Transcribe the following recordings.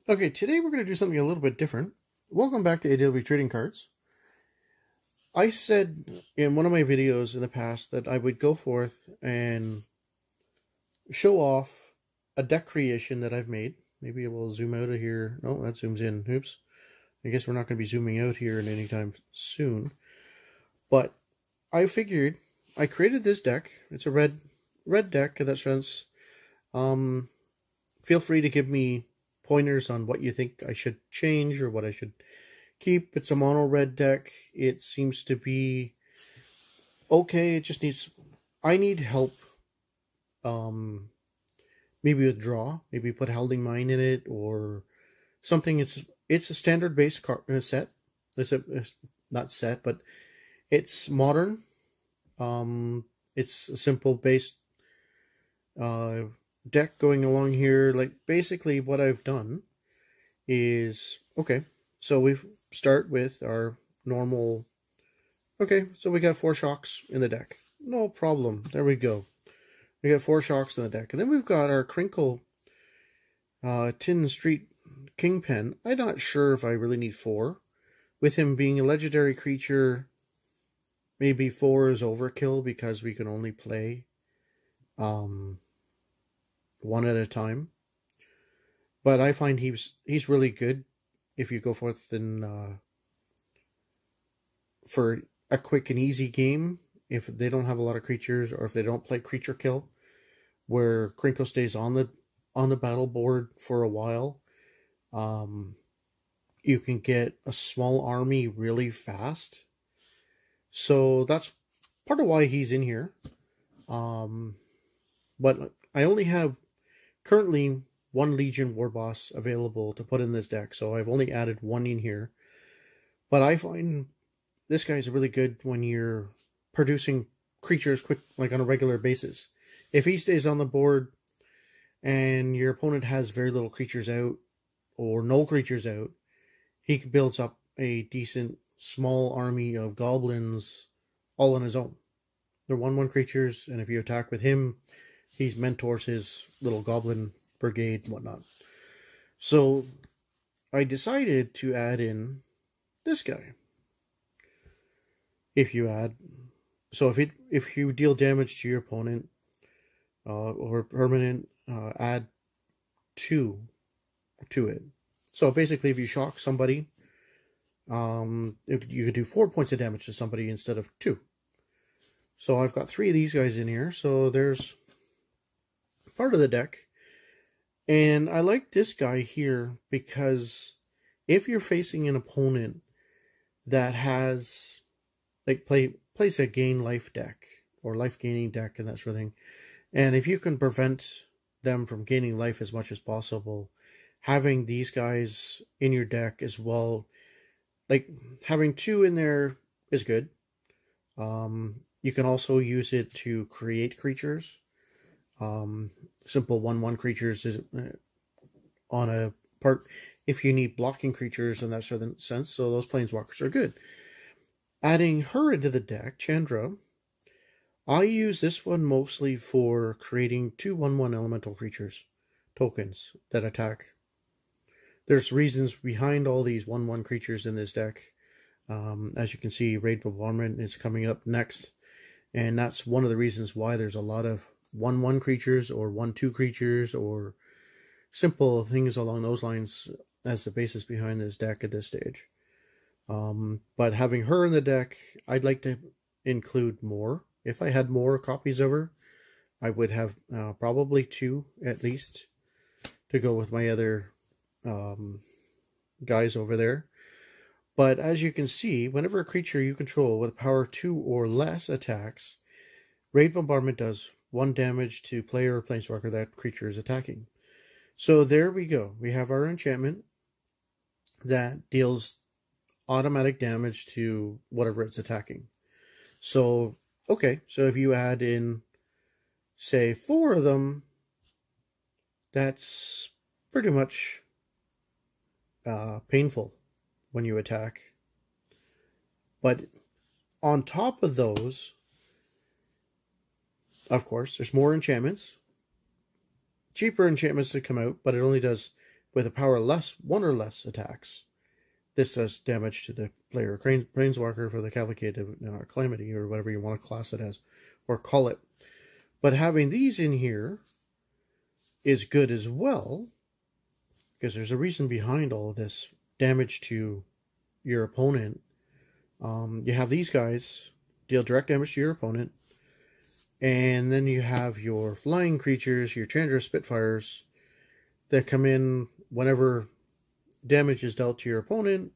Okay, today we're going to do something a little bit different. Welcome back to AW Trading Cards. I said in one of my videos in the past that I would go forth and show off a deck creation that I've made. Maybe it will zoom out of here. No, that zooms in. Oops. I guess we're not going to be zooming out here in any time soon. But I figured I created this deck. It's a red deck in that sense. Um, Feel free to give me pointers on what you think I should change or what I should keep. It's a mono red deck. It seems to be okay. It just needs. I need help. Um, Maybe with draw. Maybe put Howling Mine in it or something. It's a standard base set. It's not set, but it's modern. It's a simple base uh, deck going along here. Like basically, what I've done is okay. So we start with our normal. Okay, so we got 4 shocks in the deck. No problem. There we go. We got 4 shocks in the deck. And then we've got our Crinkle Tin Street Kingpin. I'm not sure if I really need 4. With him being a legendary creature, maybe 4 is overkill because we can only play um, 1 at a time. But I find he's really good if you go forth and for a quick and easy game. If they don't have a lot of creatures, or if they don't play creature kill, where Crinkle stays on the battle board for a while, you can get a small army really fast. So that's part of why he's in here. But I only have currently 1 Legion War Boss available to put in this deck, so I've only added 1 in here. But I find this guy's really good when you're producing creatures quick, like on a regular basis. If he stays on the board and your opponent has very little creatures out or no creatures out, he builds up a decent small army of goblins all on his own. They're 1/1 creatures, and if you attack with him, he mentors his little goblin brigade and whatnot. So I decided to add in this guy. If you add, so if you deal damage to your opponent or permanent, add 2 to it. So basically, if you shock somebody, if you could do 4 points of damage to somebody instead of 2. So I've got 3 of these guys in here. So there's part of the deck. And I like this guy here because if you're facing an opponent that has plays a gain life deck or life gaining deck and that sort of thing, and if you can prevent them from gaining life as much as possible, having these guys in your deck as well, like having 2 in there is good. You can also use it to create creatures. Simple 1/1 creatures is on a part if you need blocking creatures in that sort of sense. So those planeswalkers are good. Adding her into the deck, Chandra, I use this one mostly for creating 2 1/1 elemental creatures tokens that attack. There's reasons behind all these 1/1 creatures in this deck. As you can see, Raid Bombardment is coming up next, and that's one of the reasons why there's a lot of 1/1 creatures or 1/2 creatures or simple things along those lines as the basis behind this deck at this stage. But having her in the deck, I'd like to include more. If I had more copies of her, I would have probably 2 at least to go with my other guys over there. But as you can see, whenever a creature you control with power 2 or less attacks, Raid Bombardment does 1 damage to player or planeswalker that creature is attacking. So there we go. We have our enchantment that deals automatic damage to whatever it's attacking. So, okay, so if you add in, say, 4 of them, that's pretty much painful when you attack. But on top of those, of course, there's more enchantments. Cheaper enchantments to come out, but it only does with a power less 1 or less attacks. This does damage to the player. Planeswalker for the Cavalcade Calamity, or whatever you want to class it as, or call it. But having these in here is good as well, because there's a reason behind all of this damage to your opponent. You have these guys deal direct damage to your opponent, and then you have your flying creatures, your Chandra Spitfires, that come in whenever damage is dealt to your opponent.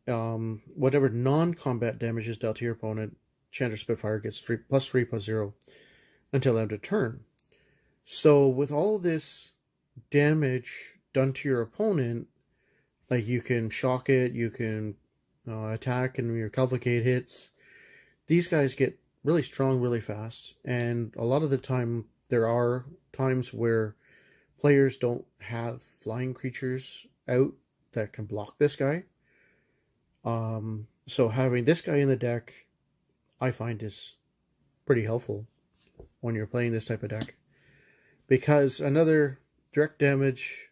Whatever non-combat damage is dealt to your opponent, Chandra Spitfire gets 3/3/0 until end of turn. So with all this damage done to your opponent, like you can shock it, you can attack, and your Cavalcade hits, these guys get really strong really fast. And a lot of the time, there are times where players don't have flying creatures out that can block this guy. So having this guy in the deck, I find is pretty helpful when you're playing this type of deck. Because another direct damage,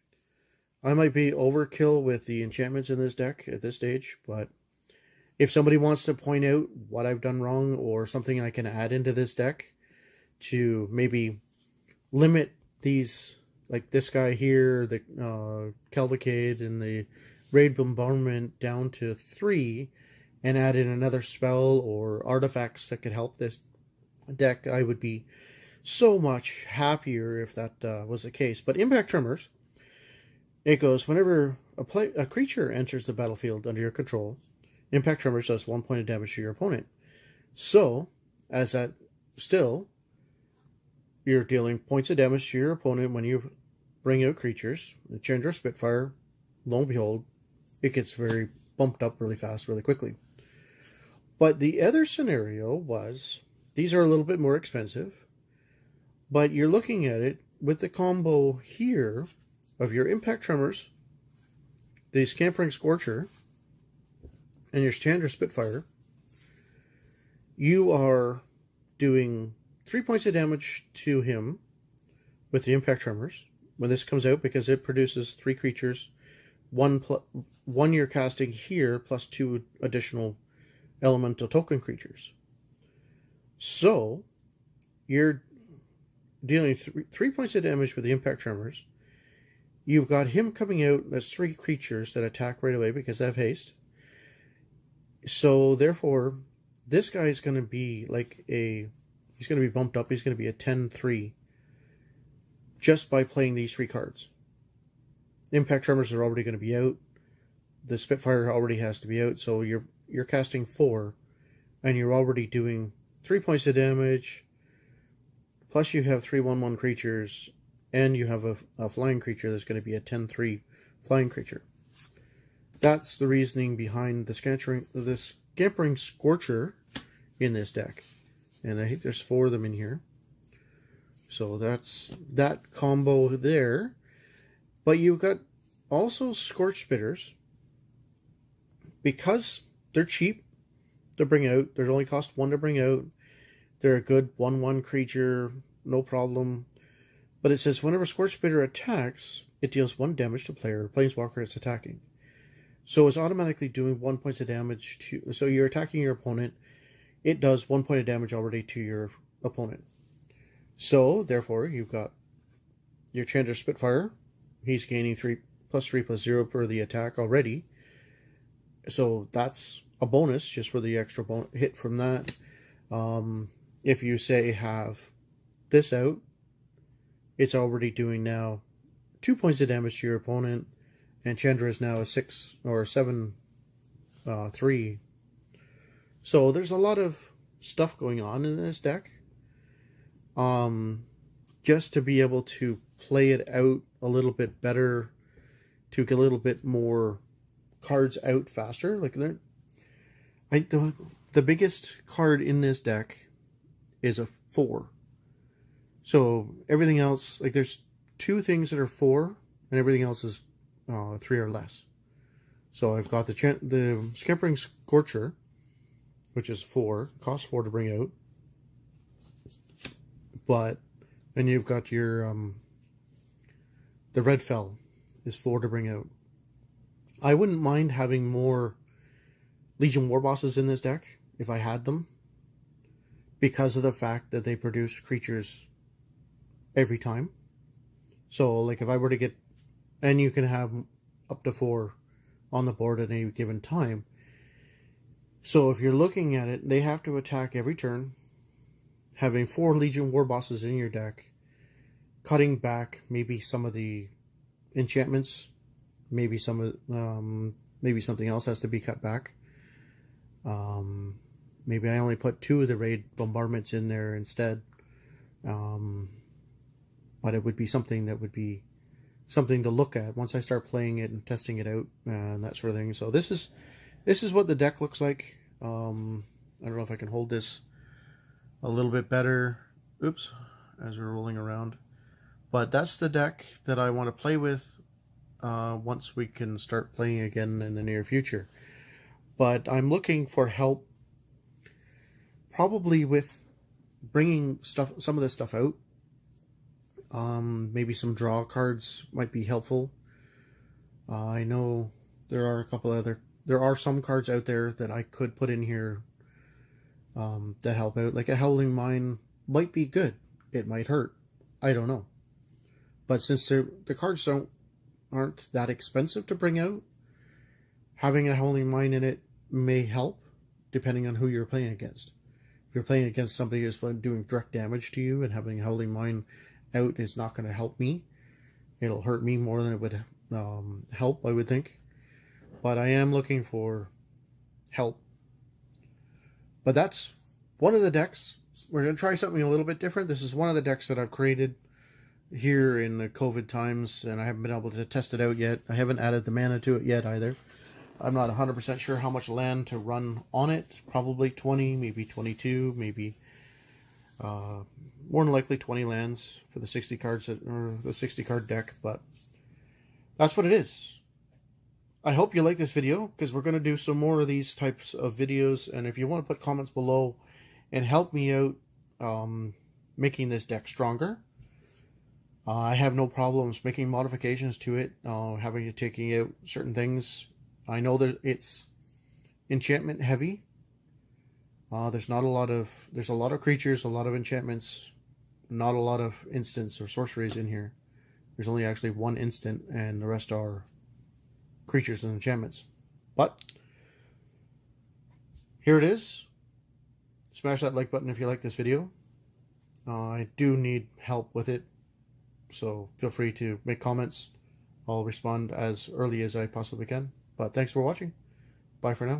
I might be overkill with the enchantments in this deck at this stage, but if somebody wants to point out what I've done wrong or something I can add into this deck to maybe limit these, like this guy here, the Cavalcade and the Raid Bombardment, down to 3, and add in another spell or artifacts that could help this deck, I would be so much happier if that was the case. But Impact Tremors, it goes, whenever a creature enters the battlefield under your control, Impact Tremors does 1 point of damage to your opponent. So, as that still, you're dealing points of damage to your opponent when you bring out creatures. The Chandra Spitfire, lo and behold, it gets very bumped up really fast, really quickly. But the other scenario was, these are a little bit more expensive, but you're looking at it with the combo here of your Impact Tremors, the Scampering Scorcher, and your Chandra Spitfire. You are doing 3 points of damage to him with the Impact Tremors when this comes out, because it produces 3 creatures, one you're casting here, plus 2 additional elemental token creatures. So you're dealing 3 points of damage with the Impact Tremors. You've got him coming out as 3 creatures that attack right away because they have haste. So therefore, this guy is going to be like he's going to be bumped up. He's going to be a 10-3 just by playing these 3 cards. Impact Tremors are already going to be out. The Spitfire already has to be out. So you're casting 4, and you're already doing 3 points of damage. Plus you have 3/1/1 creatures, and you have a flying creature that's going to be a 10-3 flying creature. That's the reasoning behind the Scampering Scorcher in this deck. And I think there's 4 of them in here. So that's that combo there. But you've got also Scorch Spitters. Because they're cheap to bring out, they only cost 1 to bring out. They're a good 1/1 creature, no problem. But it says whenever Scorch Spitter attacks, it deals 1 damage to player or planeswalker it's attacking. So it's automatically doing 1 point of damage to... So you're attacking your opponent. It does 1 point of damage already to your opponent. So, therefore, you've got your Chandra Spitfire. He's gaining 3/3/0 per the attack already. So that's a bonus just for the extra hit from that. If you, say, have this out, it's already doing now 2 points of damage to your opponent. And Chandra is now a 6 or 7/3. So there's a lot of stuff going on in this deck. Just to be able to play it out a little bit better, to get a little bit more cards out faster. Like the biggest card in this deck is a 4. So everything else, like there's 2 things that are 4, and everything else is 3 or less. So I've got the Scampering Scorcher, which is 4, costs 4 to bring out. But then you've got your the Red Fell, is 4 to bring out. I wouldn't mind having more Legion War Bosses in this deck if I had them, because of the fact that they produce creatures every time. So like if I were to get, and you can have up to 4 on the board at any given time. So if you're looking at it, they have to attack every turn. Having 4 Legion War Bosses in your deck, cutting back maybe some of the enchantments, maybe some of maybe something else has to be cut back. Maybe I only put 2 of the raid bombardments in there instead. But it would be something that would be something to look at once I start playing it and testing it out and that sort of thing. So this is what the deck looks like. I don't know if I can hold this a little bit better. Oops, as we're rolling around. But that's the deck that I want to play with once we can start playing again in the near future. But I'm looking for help, probably with bringing some of this stuff out. Maybe some draw cards might be helpful. I know there are some cards out there that I could put in here that help out. Like a Howling Mine might be good. It might hurt. I don't know. But since the cards aren't that expensive to bring out, having a Howling Mine in it may help, depending on who you're playing against. If you're playing against somebody who's doing direct damage to you, and having a Howling Mine out is not going to help me. It'll hurt me more than it would help, I would think. But I am looking for help. But that's one of the decks. We're going to try something a little bit different. This is one of the decks that I've created here in the COVID times, and I haven't been able to test it out yet. I haven't added the mana to it yet either. I'm not 100% sure how much land to run on it. Probably 20, maybe 22, maybe more than likely 20 lands for the 60 cards or the 60 card deck, but that's what it is. I hope you like this video, because we're going to do some more of these types of videos, and if you want to put comments below and help me out making this deck stronger, I have no problems making modifications to it, taking out certain things. I know that it's enchantment heavy. There's a lot of creatures, a lot of enchantments, not a lot of instants or sorceries in here. There's only actually 1 instant, and the rest are creatures and enchantments. But here it is. Smash that like button if you like this video. I do need help with it, so feel free to make comments. I'll respond as early as I possibly can. But thanks for watching. Bye for now.